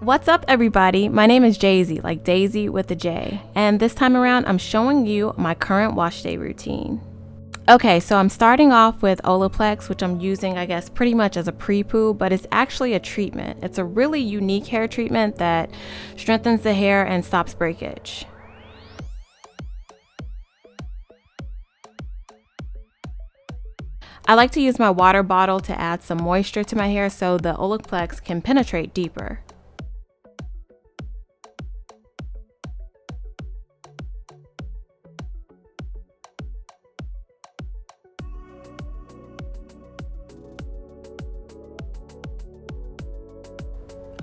What's up, everybody? My name is Jayzy, like Daisy with a J, and this time around I'm showing you my current wash day routine. Okay, so I'm starting off with Olaplex, which I'm using, I guess, pretty much as a pre-poo, but it's actually a treatment. It's a really unique hair treatment that strengthens the hair and stops breakage. I like to use my water bottle to add some moisture to my hair so the Olaplex can penetrate deeper.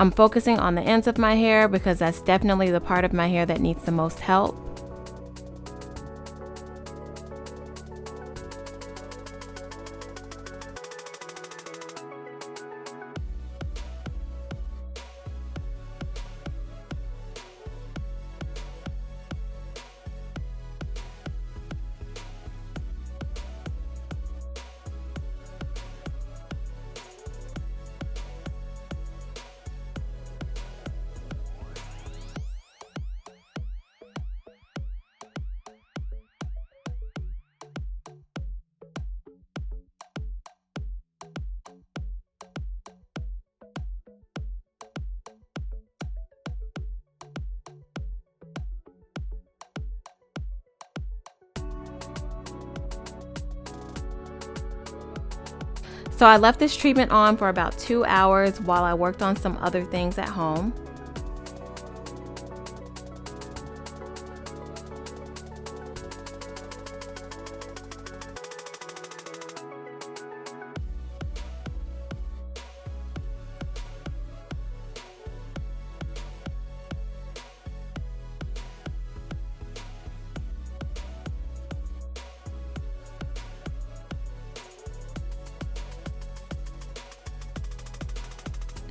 I'm focusing on the ends of my hair because that's definitely the part of my hair that needs the most help. So I left this treatment on for about 2 hours while I worked on some other things at home.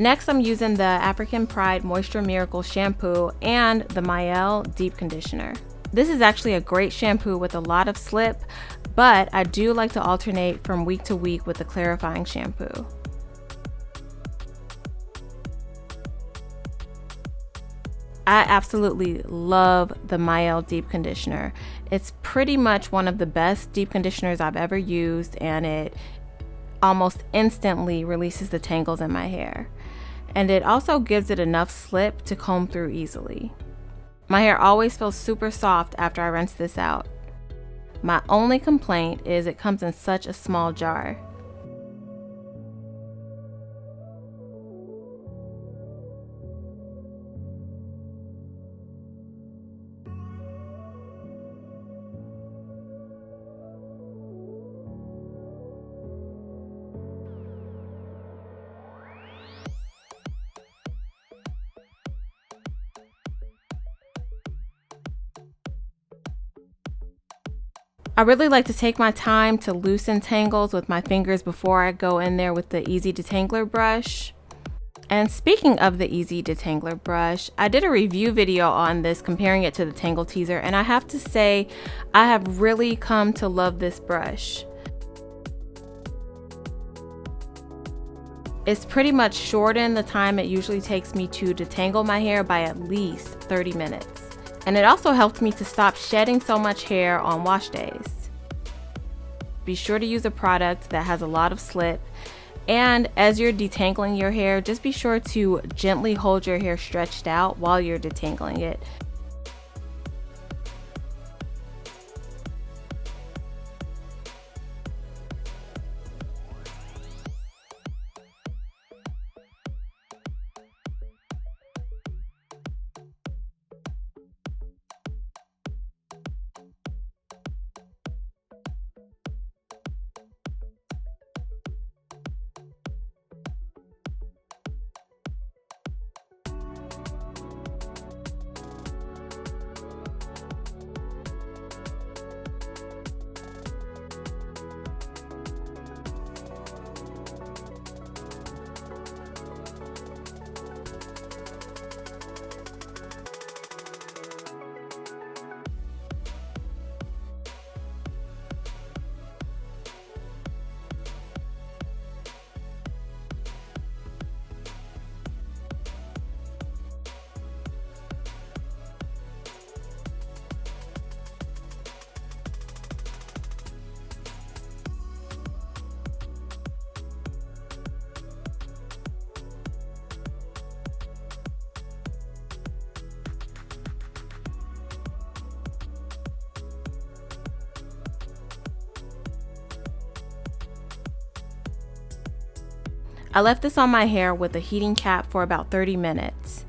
Next, I'm using the African Pride Moisture Miracle shampoo and the Mielle deep conditioner. This is actually a great shampoo with a lot of slip, but I do like to alternate from week to week with the clarifying shampoo. I absolutely love the Mielle deep conditioner. It's pretty much one of the best deep conditioners I've ever used, and it almost instantly releases the tangles in my hair. And it also gives it enough slip to comb through easily. My hair always feels super soft after I rinse this out. My only complaint is it comes in such a small jar. I really like to take my time to loosen tangles with my fingers before I go in there with the Easy Detangler Brush. And speaking of the Easy Detangler Brush, I did a review video on this comparing it to the Tangle Teaser, and I have to say I have really come to love this brush. It's pretty much shortened the time it usually takes me to detangle my hair by at least 30 minutes. And it also helped me to stop shedding so much hair on wash days. Be sure to use a product that has a lot of slip, and as you're detangling your hair, just be sure to gently hold your hair stretched out while you're detangling it. I left this on my hair with a heating cap for about 30 minutes.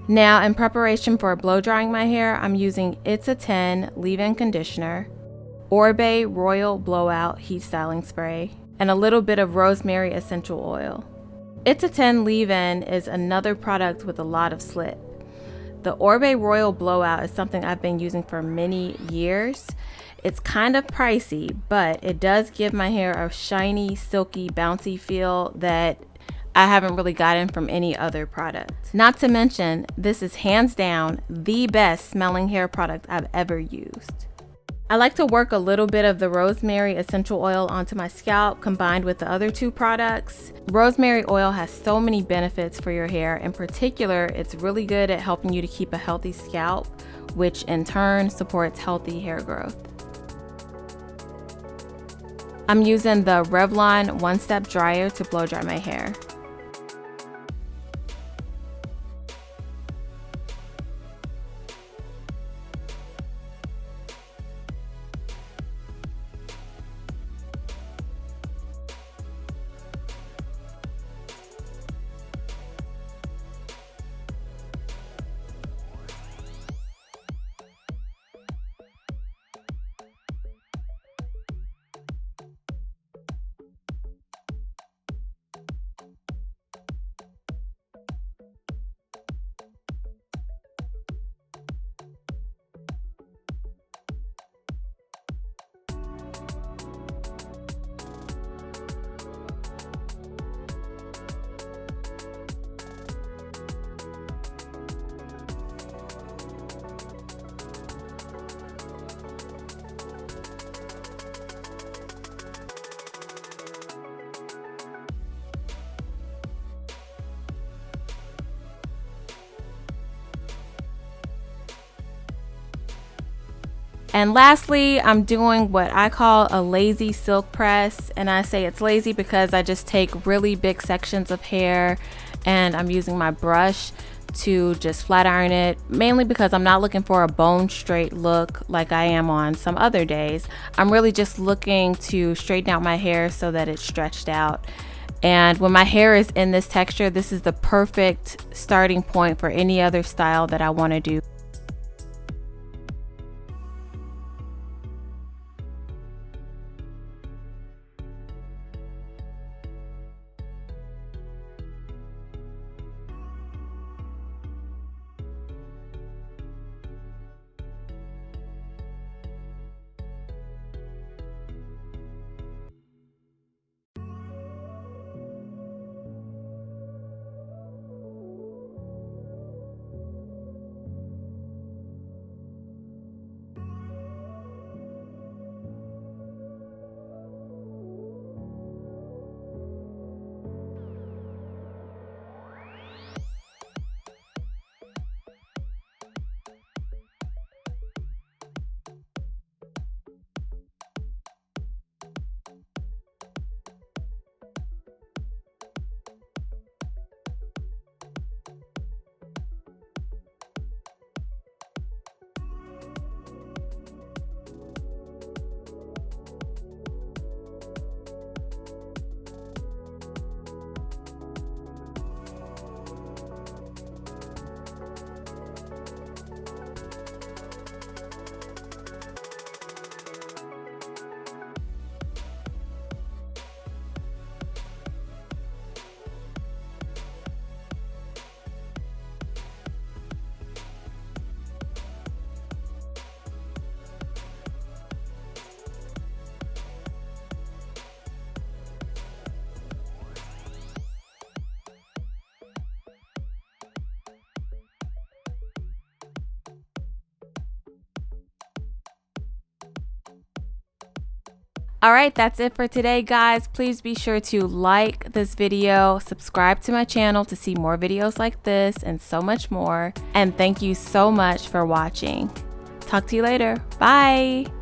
Now, in preparation for blow drying my hair, I'm using It's a 10 leave-in conditioner, Oribe Royal Blowout Heat Styling Spray, and a little bit of rosemary essential oil. It's a 10 leave-in is another product with a lot of slip. The Oribe Royal Blowout is something I've been using for many years. It's kind of pricey, but it does give my hair a shiny, silky, bouncy feel that I haven't really gotten from any other product. Not to mention, this is hands down the best smelling hair product I've ever used. I like to work a little bit of the rosemary essential oil onto my scalp combined with the other two products. Rosemary oil has so many benefits for your hair. In particular, it's really good at helping you to keep a healthy scalp, which in turn supports healthy hair growth. I'm using the REVLON one-step dryer to blow dry my hair. And lastly, I'm doing what I call a lazy silk press, and I say it's lazy because I just take really big sections of hair and I'm using my brush to just flat iron it, mainly because I'm not looking for a bone straight look like I am on some other days. I'm really just looking to straighten out my hair so that it's stretched out. And when my hair is in this texture, this is the perfect starting point for any other style that I want to do. Alright, that's it for today, guys. Please be sure to like this video, subscribe to my channel to see more videos like this and so much more. And thank you so much for watching. Talk to you later. Bye!